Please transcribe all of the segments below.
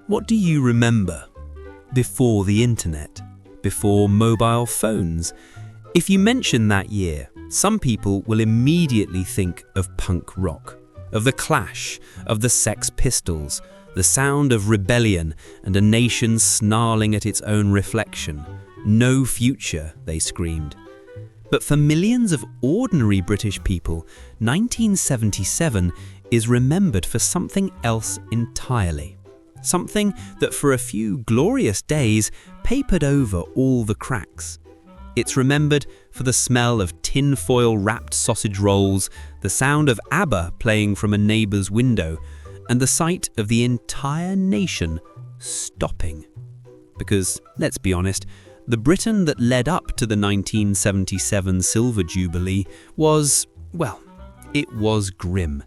What do you remember? Before the internet, before mobile phones. If you mention that year, some people will immediately think of punk rock, of the Clash, of the Sex Pistols, the sound of rebellion and a nation snarling at its own reflection. No future, they screamed. But for millions of ordinary British people, 1977 is remembered for something else entirely. Something that for a few glorious days papered over all the cracks. It's remembered for the smell of tin-foil wrapped sausage rolls, the sound of ABBA playing from a neighbour's window, and the sight of the entire nation stopping. Because, let's be honest, the Britain that led up to the 1977 Silver Jubilee was, well, it was grim.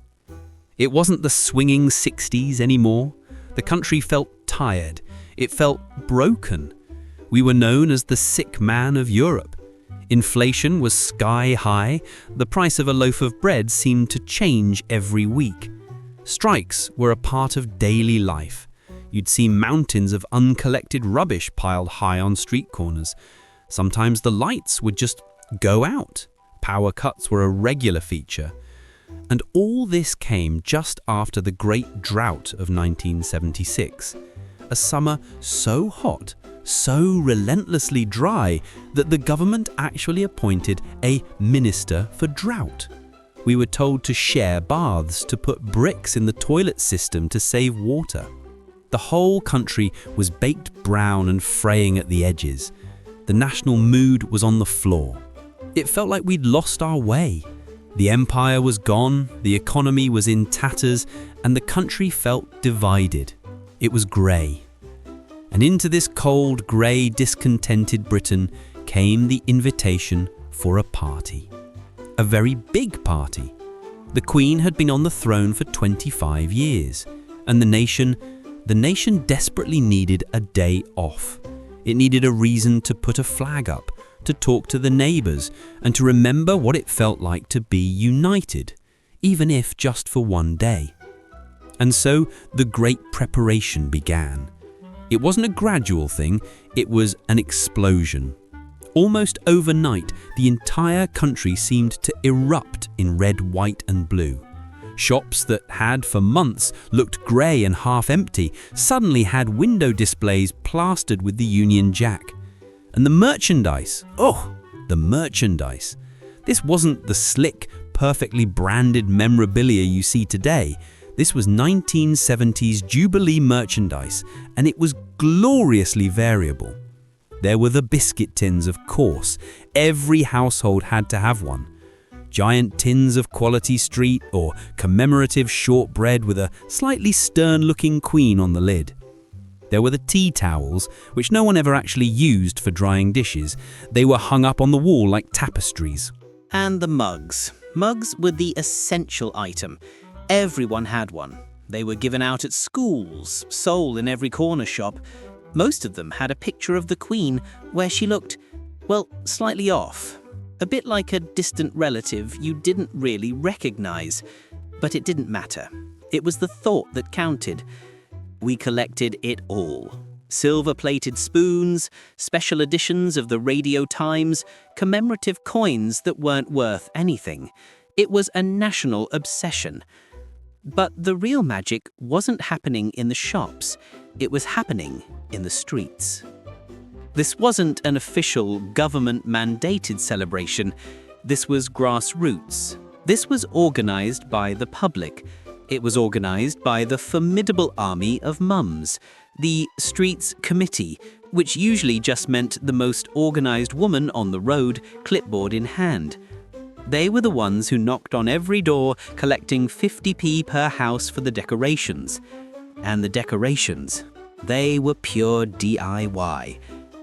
It wasn't the swinging 60s anymore. The country felt tired. It felt broken. We were known as the sick man of Europe. Inflation was sky high. The price of a loaf of bread seemed to change every week. Strikes were a part of daily life. You'd see mountains of uncollected rubbish piled high on street corners. Sometimes the lights would just go out. Power cuts were a regular feature. And all this came just after the Great Drought of 1976. A summer so hot, so relentlessly dry, that the government actually appointed a Minister for Drought. We were told to share baths, to put bricks in the toilet system to save water. The whole country was baked brown and fraying at the edges. The national mood was on the floor. It felt like we'd lost our way. The empire was gone, the economy was in tatters, and the country felt divided. It was grey. And into this cold, grey, discontented Britain came the invitation for a party. A very big party. The Queen had been on the throne for 25 years, and the nation desperately needed a day off. It needed a reason to put a flag up, to talk to the neighbours, and to remember what it felt like to be united, even if just for one day. And so the great preparation began. It wasn't a gradual thing, it was an explosion. Almost overnight, the entire country seemed to erupt in red, white and blue. Shops that had for months looked grey and half empty suddenly had window displays plastered with the Union Jack. And the merchandise, the merchandise. This wasn't the slick, perfectly branded memorabilia you see today. This was 1970s Jubilee merchandise, and it was gloriously variable. There were the biscuit tins, of course. Every household had to have one. Giant tins of Quality Street or commemorative shortbread with a slightly stern-looking queen on the lid. There were the tea towels, which no one ever actually used for drying dishes. They were hung up on the wall like tapestries. And the mugs. Mugs were the essential item. Everyone had one. They were given out at schools, sold in every corner shop. Most of them had a picture of the Queen where she looked, well, slightly off. A bit like a distant relative you didn't really recognize. But it didn't matter. It was the thought that counted. We collected it all. Silver-plated spoons, special editions of the Radio Times, commemorative coins that weren't worth anything. It was a national obsession. But the real magic wasn't happening in the shops. It was happening in the streets. This wasn't an official government-mandated celebration. This was grassroots. This was organized by the public. It was organised by the formidable army of mums, the Streets Committee, which usually just meant the most organised woman on the road, clipboard in hand. They were the ones who knocked on every door, collecting 50p per house for the decorations. And the decorations, they were pure DIY.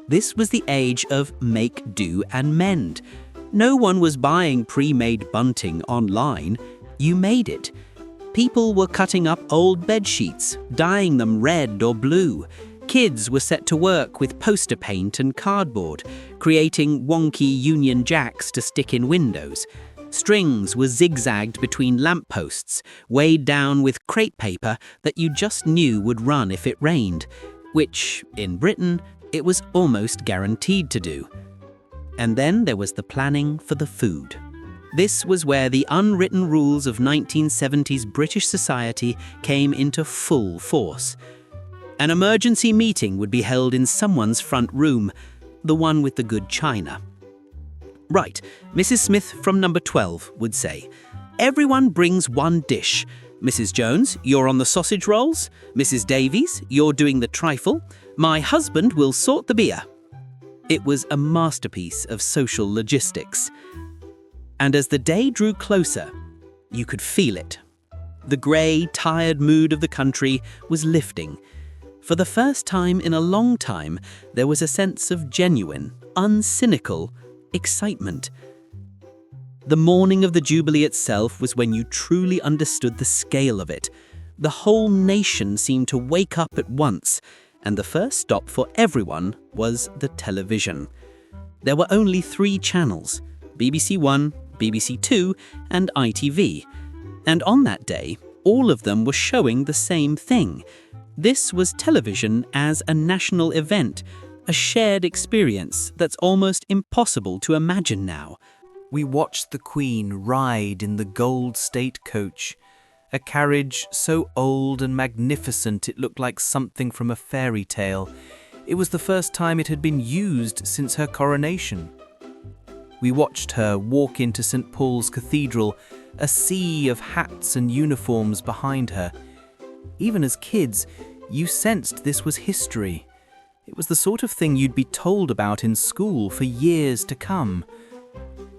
This was the age of make, do and mend. No one was buying pre-made bunting online. You made it. People were cutting up old bed sheets, dyeing them red or blue. Kids were set to work with poster paint and cardboard, creating wonky Union Jacks to stick in windows. Strings were zigzagged between lampposts, weighed down with crepe paper that you just knew would run if it rained, which, in Britain, it was almost guaranteed to do. And then there was the planning for the food. This was where the unwritten rules of 1970s British society came into full force. An emergency meeting would be held in someone's front room, the one with the good china. Right, Mrs. Smith from number 12 would say, "Everyone brings one dish. Mrs. Jones, you're on the sausage rolls. Mrs. Davies, you're doing the trifle. My husband will sort the beer." It was a masterpiece of social logistics. And as the day drew closer, you could feel it. The grey, tired mood of the country was lifting. For the first time in a long time, there was a sense of genuine, uncynical excitement. The morning of the Jubilee itself was when you truly understood the scale of it. The whole nation seemed to wake up at once, and the first stop for everyone was the television. There were only 3 channels: BBC One, BBC Two, and ITV. And on that day, all of them were showing the same thing. This was television as a national event, a shared experience that's almost impossible to imagine now. We watched the Queen ride in the gold state coach, a carriage so old and magnificent it looked like something from a fairy tale. It was the first time it had been used since her coronation. We watched her walk into St. Paul's Cathedral, a sea of hats and uniforms behind her. Even as kids, you sensed this was history. It was the sort of thing you'd be told about in school for years to come.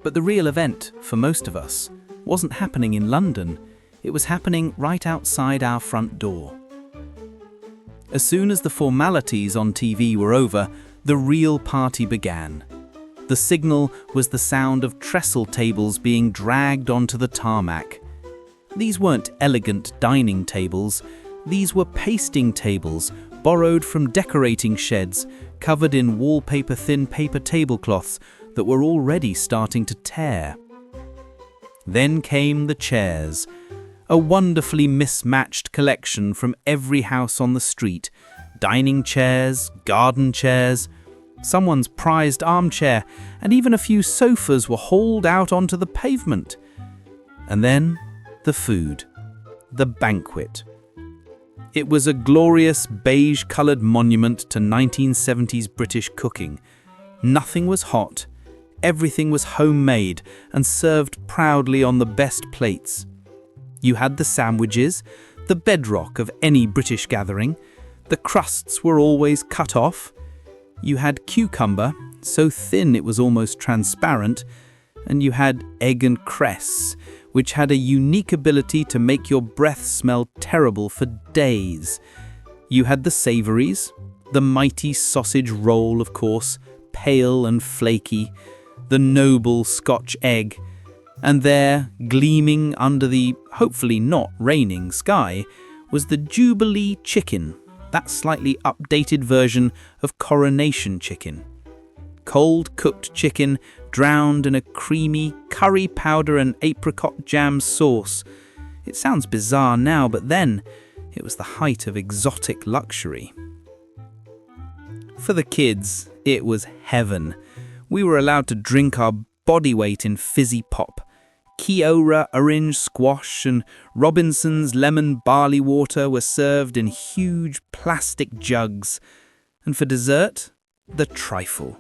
But the real event, for most of us, wasn't happening in London. It was happening right outside our front door. As soon as the formalities on TV were over, the real party began. The signal was the sound of trestle tables being dragged onto the tarmac. These weren't elegant dining tables. These were pasting tables, borrowed from decorating sheds, covered in wallpaper-thin paper tablecloths that were already starting to tear. Then came the chairs, a wonderfully mismatched collection from every house on the street. Dining chairs, garden chairs, someone's prized armchair, and even a few sofas were hauled out onto the pavement. And then the food, the banquet. It was a glorious beige-coloured monument to 1970s British cooking. Nothing was hot, everything was homemade and served proudly on the best plates. You had the sandwiches, the bedrock of any British gathering. The crusts were always cut off. You had cucumber, so thin it was almost transparent, and you had egg and cress, which had a unique ability to make your breath smell terrible for days. You had the savouries, the mighty sausage roll, of course, pale and flaky, the noble Scotch egg, and there, gleaming under the hopefully not raining sky, was the Jubilee chicken, that slightly updated version of coronation chicken. Cold cooked chicken drowned in a creamy curry powder and apricot jam sauce. It sounds bizarre now, but then it was the height of exotic luxury. For the kids, it was heaven. We were allowed to drink our body weight in fizzy pop. Kiora orange squash and Robinson's lemon barley water were served in huge plastic jugs. And for dessert, the trifle.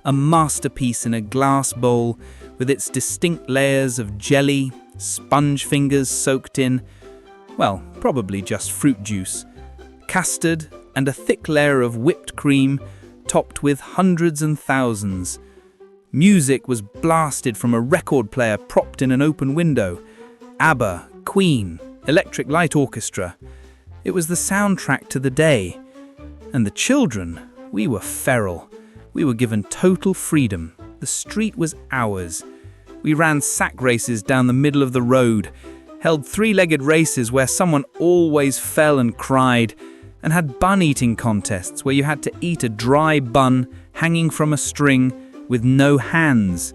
A masterpiece in a glass bowl with its distinct layers of jelly, sponge fingers soaked in, well, probably just fruit juice, custard, and a thick layer of whipped cream topped with hundreds and thousands. Music was blasted from a record player propped in an open window. ABBA, Queen, Electric Light Orchestra. It was the soundtrack to the day. And the children, we were feral. We were given total freedom. The street was ours. We ran sack races down the middle of the road, held three-legged races where someone always fell and cried, and had bun-eating contests where you had to eat a dry bun hanging from a string with no hands.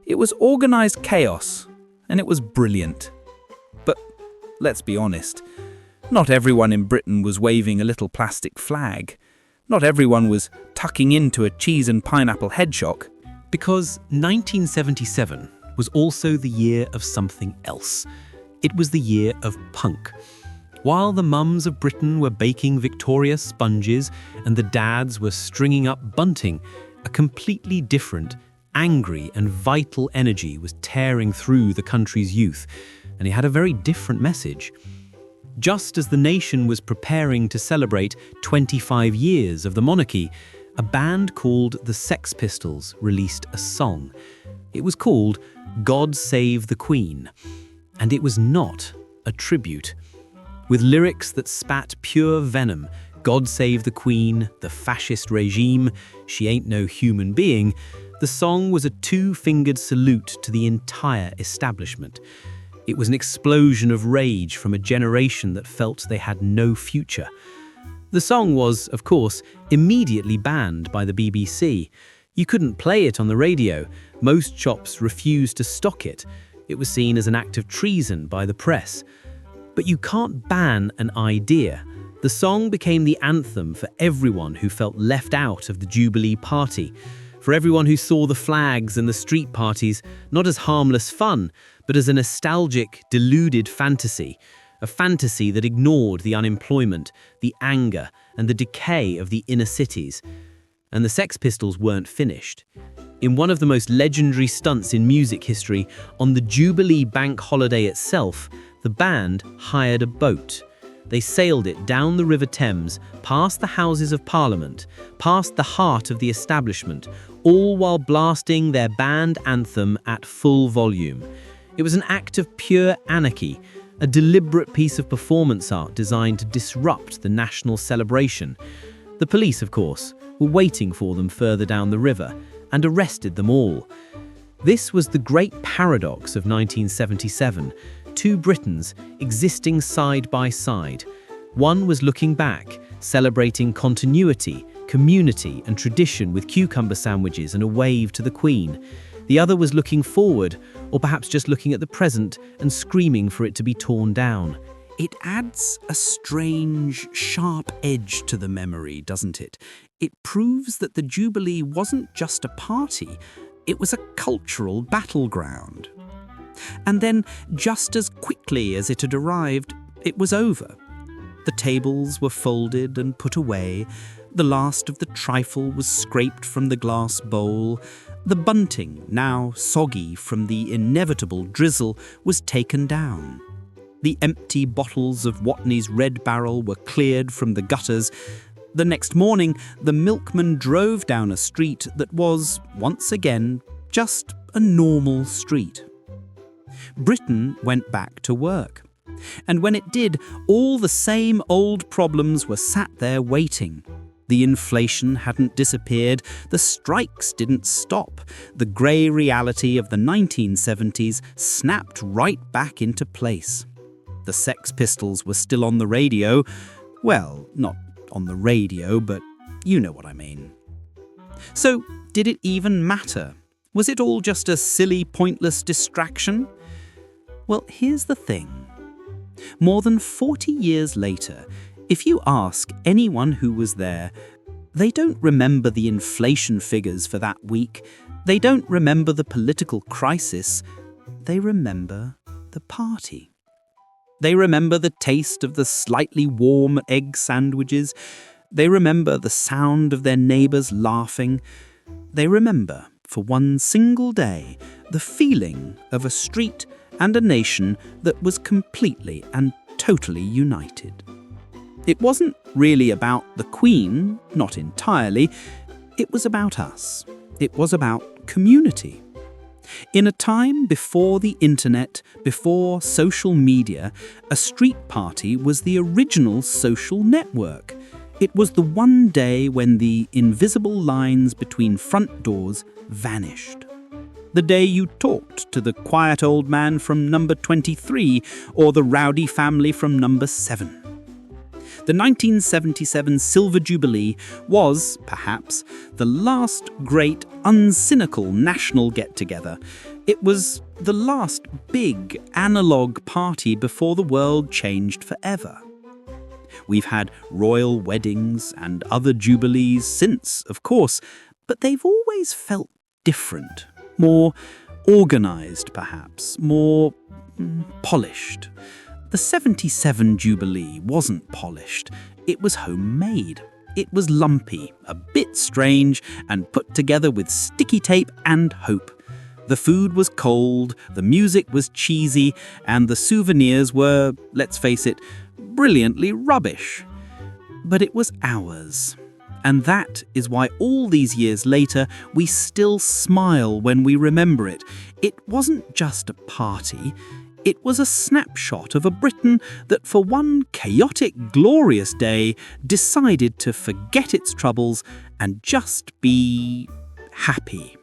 It was organised chaos, and it was brilliant. But let's be honest, not everyone in Britain was waving a little plastic flag. Not everyone was tucking into a cheese and pineapple hedgehog. Because 1977 was also the year of something else. It was the year of punk. While the mums of Britain were baking Victoria sponges and the dads were stringing up bunting, a completely different, angry and vital energy was tearing through the country's youth, and it had a very different message. Just as the nation was preparing to celebrate 25 years of the monarchy, a band called the Sex Pistols released a song. It was called God Save the Queen, and it was not a tribute. With lyrics that spat pure venom, God save the Queen, the fascist regime, she ain't no human being, the song was a two-fingered salute to the entire establishment. It was an explosion of rage from a generation that felt they had no future. The song was, of course, immediately banned by the BBC. You couldn't play it on the radio. Most shops refused to stock it. It was seen as an act of treason by the press. But you can't ban an idea. The song became the anthem for everyone who felt left out of the Jubilee party, for everyone who saw the flags and the street parties not as harmless fun, but as a nostalgic, deluded fantasy, a fantasy that ignored the unemployment, the anger, and the decay of the inner cities. And the Sex Pistols weren't finished. In one of the most legendary stunts in music history, on the Jubilee bank holiday itself, the band hired a boat. They sailed it down the River Thames, past the Houses of Parliament, past the heart of the establishment, all while blasting their band anthem at full volume. It was an act of pure anarchy, a deliberate piece of performance art designed to disrupt the national celebration. The police, of course, were waiting for them further down the river and arrested them all. This was the great paradox of 1977. Two Britons existing side by side. One was looking back, celebrating continuity, community and tradition with cucumber sandwiches and a wave to the Queen. The other was looking forward, or perhaps just looking at the present and screaming for it to be torn down. It adds a strange, sharp edge to the memory, doesn't it? It proves that the Jubilee wasn't just a party, it was a cultural battleground. And then, just as quickly as it had arrived, it was over. The tables were folded and put away, the last of the trifle was scraped from the glass bowl, the bunting, now soggy from the inevitable drizzle, was taken down. The empty bottles of Watney's Red Barrel were cleared from the gutters. The next morning, the milkman drove down a street that was, once again, just a normal street. Britain went back to work. And when it did, all the same old problems were sat there waiting. The inflation hadn't disappeared, the strikes didn't stop. The grey reality of the 1970s snapped right back into place. The Sex Pistols were still on the radio. Well, not on the radio, but you know what I mean. So, did it even matter? Was it all just a silly, pointless distraction? Well, here's the thing. More than 40 years later, if you ask anyone who was there, they don't remember the inflation figures for that week. They don't remember the political crisis. They remember the party. They remember the taste of the slightly warm egg sandwiches. They remember the sound of their neighbours laughing. They remember, for one single day, the feeling of a street and a nation that was completely and totally united. It wasn't really about the Queen, not entirely. It was about us. It was about community. In a time before the internet, before social media, a street party was the original social network. It was the one day when the invisible lines between front doors vanished. The day you talked to the quiet old man from number 23 or the rowdy family from number 7. The 1977 Silver Jubilee was, perhaps, the last great uncynical national get-together. It was the last big analogue party before the world changed forever. We've had royal weddings and other jubilees since, of course, but they've always felt different, more organised perhaps, more polished. The 77 Jubilee wasn't polished, it was homemade. It was lumpy, a bit strange, and put together with sticky tape and hope. The food was cold, the music was cheesy, and the souvenirs were, let's face it, brilliantly rubbish. But it was ours. And that is why all these years later, we still smile when we remember it. It wasn't just a party. It was a snapshot of a Britain that for one chaotic, glorious day decided to forget its troubles and just be happy.